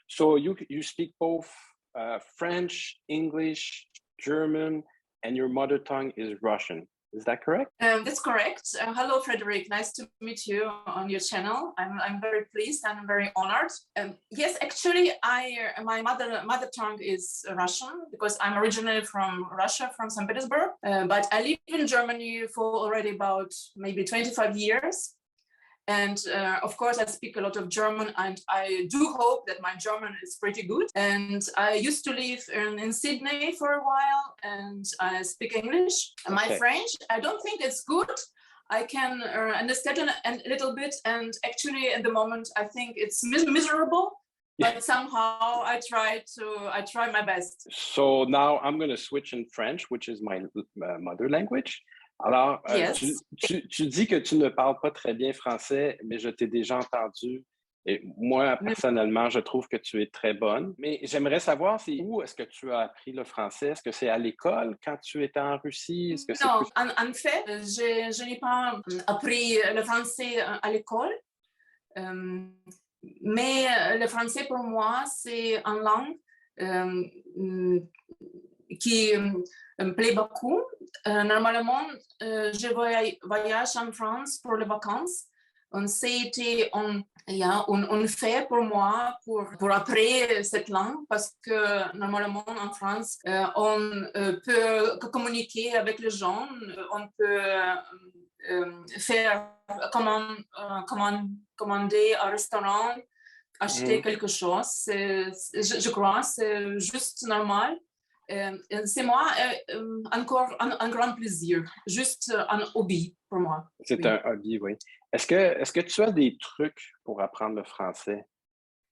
So you speak both French, English, German, and your mother tongue is Russian. Is that correct? That's correct. Hello, Frederick. Nice to meet you on your channel. I'm very pleased and I'm very honored. Yes, actually, my mother tongue is Russian because I'm originally from Russia, from St. Petersburg. But I live in Germany for already about maybe 25 years. And of course, I speak a lot of German, and I do hope that my German is pretty good. And I used to live in Sydney for a while, and I speak English. Okay. My French, I don't think it's good. I can understand a little bit, and actually, at the moment, I think it's miserable. But somehow I try my best. So now I'm going to switch in French, which is my mother language. Alors, yes. tu dis que tu ne parles pas très bien français, mais je t'ai déjà entendu. Et moi, personnellement, je trouve que tu es très bonne. Mais j'aimerais savoir, c'est où est-ce que tu as appris le français? Est-ce que c'est à l'école quand tu étais en Russie? Est-ce que non, en fait, je n'ai pas appris le français à l'école. Mais le français, pour moi, c'est une langue qui me plaît beaucoup. Normalement, je voyage en France pour les vacances. C'était un fait pour moi pour apprendre cette langue parce que normalement en France, on peut communiquer avec les gens, on peut faire commander un restaurant, acheter quelque chose. Je crois c'est juste normal. C'est moi encore un grand plaisir, juste un hobby pour moi. C'est un hobby, oui. Est-ce que tu as des trucs pour apprendre le français?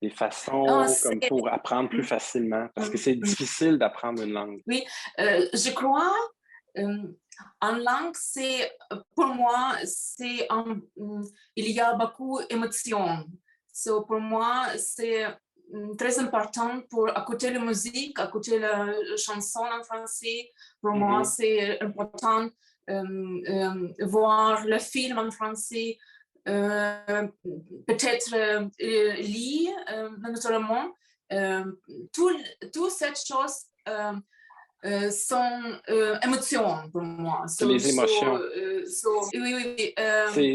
Des façons comme pour apprendre plus facilement? Parce que c'est difficile d'apprendre une langue. Oui, je crois en langue, pour moi, il y a beaucoup d'émotions. So, pour moi, c'est très important pour écouter la musique, écouter la chanson en français. Pour moi, c'est important voir le film en français, peut-être lire naturellement. Toutes ces choses sont émotions pour moi. Les émotions. Oui.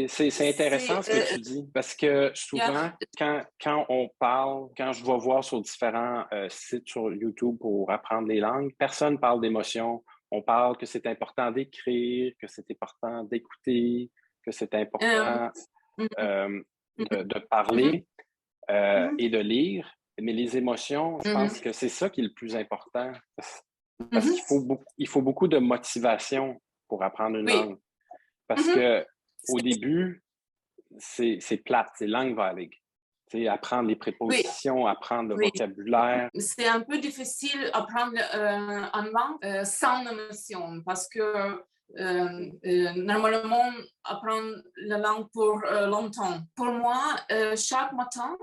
C'est intéressant ce que tu dis, parce que souvent, quand on parle, quand je vais voir sur différents sites sur YouTube pour apprendre les langues, personne ne parle d'émotions. On parle que c'est important d'écrire, que c'est important d'écouter, que c'est important de parler et de lire. Mais les émotions, je pense que c'est ça qui est le plus important. Parce qu'il faut beaucoup de motivation pour apprendre une langue. Parce que au début, c'est plate, c'est langue vague. Apprendre les prépositions, apprendre le vocabulaire. C'est un peu difficile d'apprendre une langue sans émotion parce que normalement, apprendre la langue pour longtemps. Pour moi, chaque matin,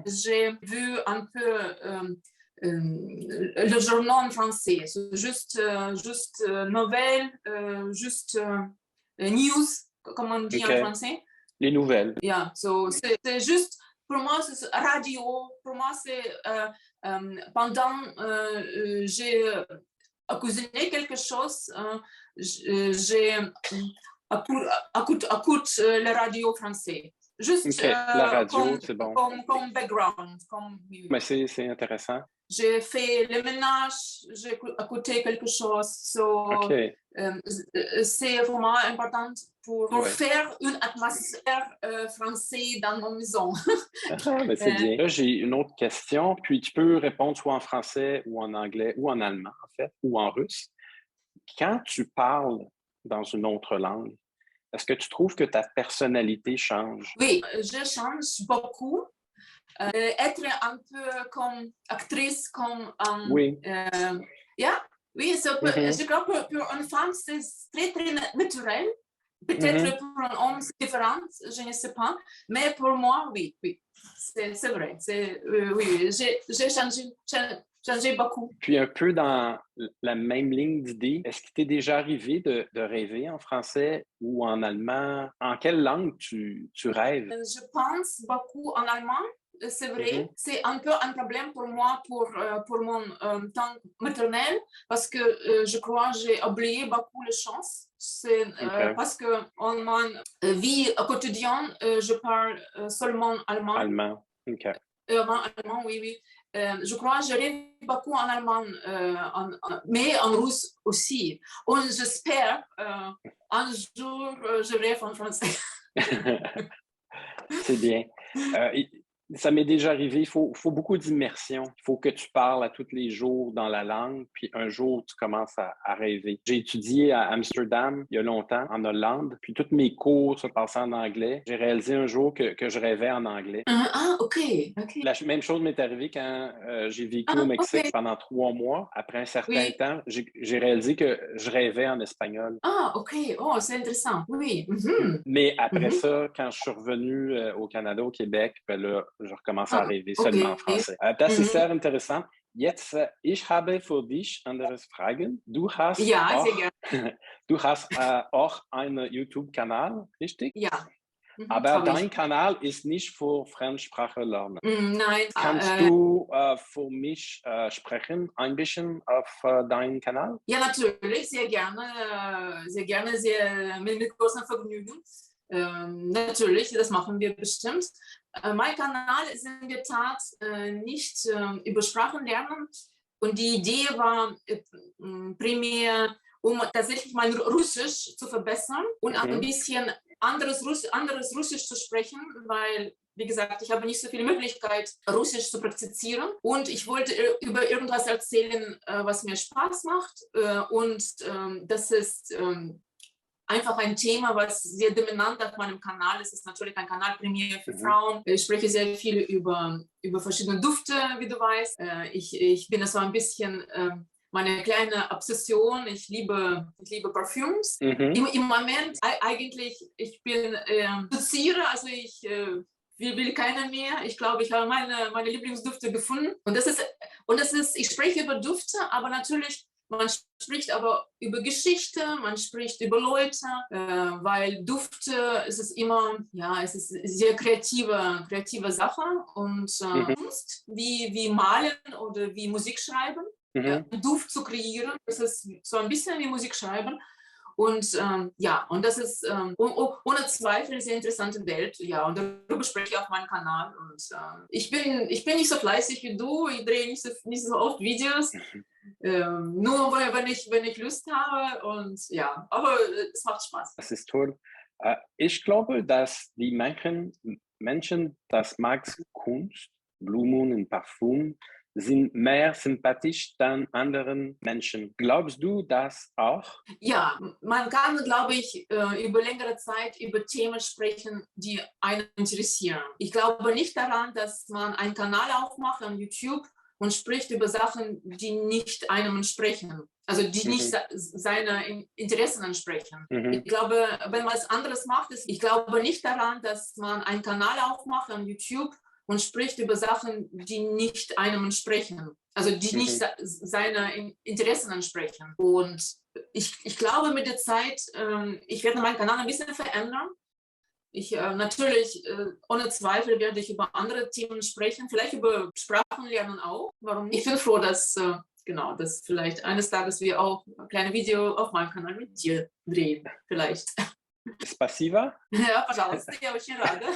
j'ai vu un peu le journal en français, juste nouvelles, juste news, comme on dit en français. Les nouvelles. Yeah, so c'est juste, pour moi, c'est radio. Pour moi, c'est pendant j'ai cuisiné quelque chose, écoute le radio français. Juste la radio, c'est bon. Comme background. Mais c'est intéressant. J'ai fait le ménage, j'ai écouté quelque chose. C'est vraiment important pour faire une atmosphère française dans nos maisons. Mais c'est bien. Là, j'ai une autre question, puis tu peux répondre soit en français ou en anglais ou en allemand, en fait, ou en russe. Quand tu parles dans une autre langue, est-ce que tu trouves que ta personnalité change? Oui, je change beaucoup. Être un peu comme actrice, comme... oui. Oui, je crois que pour une femme, c'est très, très naturel. Peut-être pour un homme, c'est différent, je ne sais pas. Mais pour moi, oui, c'est vrai. Oui, j'ai changé beaucoup. Puis un peu dans la même ligne d'idée, est-ce qu'il t'est déjà arrivé de rêver en français ou en allemand? En quelle langue tu rêves? Je pense beaucoup en allemand. c'est vrai. C'est un peu un problème pour moi, pour mon temps maternel, parce que je crois que j'ai oublié beaucoup les chances. C'est parce que en ma vie quotidienne, je parle seulement allemand. Allemand, OK. Allemand, oui, oui. Je crois que je rêve beaucoup en allemand, mais en russe aussi. Und j'espère un jour je rêve en français. C'est bien. Ça m'est déjà arrivé, il faut beaucoup d'immersion. Il faut que tu parles à tous les jours dans la langue, puis un jour, tu commences à rêver. J'ai étudié à Amsterdam il y a longtemps, en Hollande, puis tous mes cours se passaient en anglais. J'ai réalisé un jour que je rêvais en anglais. OK. La même chose m'est arrivée quand j'ai vécu au Mexique pendant 3 mois. Après un certain temps, j'ai réalisé que je rêvais en espagnol. OK. Oh, c'est intéressant. Oui. Mais après ça, quand je suis revenu au Canada, au Québec, ben là, je recommence à rêver seulement en français. Das ist sehr interessant. Jetzt, ich habe für dich andere Fragen. Du hast Ja, sehr gerne. du hast auch einen YouTube-Kanal, richtig? Ja. Aber dein Kanal ist nicht für Fremdsprachenlerner. Nein. Kannst du für mich sprechen, ein bisschen auf deinen Kanal? Ja, natürlich, sehr gerne, mit großem Vergnügen. Natürlich, das machen wir bestimmt. Mein Kanal ist in der Tat nicht über Sprachen lernen. Und die Idee war primär, um tatsächlich mein Russisch zu verbessern und ein bisschen anderes Russisch zu sprechen, weil, wie gesagt, ich habe nicht so viel Möglichkeit, Russisch zu praktizieren. Und ich wollte über irgendwas erzählen, was mir Spaß macht. Und das ist einfach ein Thema, was sehr dominant auf meinem Kanal ist. Es ist natürlich ein Kanal primär für Frauen. Ich spreche sehr viel über verschiedene Düfte, wie du weißt. Ich bin so ein bisschen meine kleine Obsession. Ich liebe Parfüms. Im Moment eigentlich, ich bin reduziere, also ich will keiner mehr. Ich glaube, ich habe meine Lieblingsdüfte gefunden. Und das ist, ich spreche über Düfte, aber natürlich, man spricht aber über Geschichte, man spricht über Leute, weil Düfte, es ist immer, ja, es ist sehr kreative Sache und Kunst, wie malen oder wie Musik schreiben, Duft zu kreieren, das ist so ein bisschen wie Musik schreiben. Und ja, und das ist ohne Zweifel eine sehr interessante Welt. Ja, und darüber spreche ich auf meinem Kanal. Und ich bin nicht so fleißig wie du, ich drehe nicht so oft Videos. Nur wenn ich Lust habe und ja, aber es macht Spaß. Das ist toll. Ich glaube, dass die Menschen, das mag Kunst, Blumen und Parfum, sind mehr sympathisch dann anderen Menschen. Glaubst du das auch? Ja, man kann, glaube ich, über längere Zeit über Themen sprechen, die einen interessieren. Ich glaube nicht daran, dass man einen Kanal aufmacht auf YouTube und spricht über Sachen, die nicht einem entsprechen. Also die nicht seine Interessen entsprechen. Ich glaube, wenn man was anderes macht, ich glaube nicht daran, dass man einen Kanal aufmacht auf YouTube und spricht über Sachen, die nicht einem entsprechen. Also die nicht seine Interessen entsprechen. Und ich glaube mit der Zeit, ich werde meinen Kanal ein bisschen verändern. Natürlich, ohne Zweifel werde ich über andere Themen sprechen, vielleicht über Sprachenlernen auch. Warum nicht? Ich bin froh, dass vielleicht eines Tages wir auch ein kleines Video auf meinem Kanal mit dir drehen, vielleicht. Спасибо. Ja, пожалуйста, я очень рада.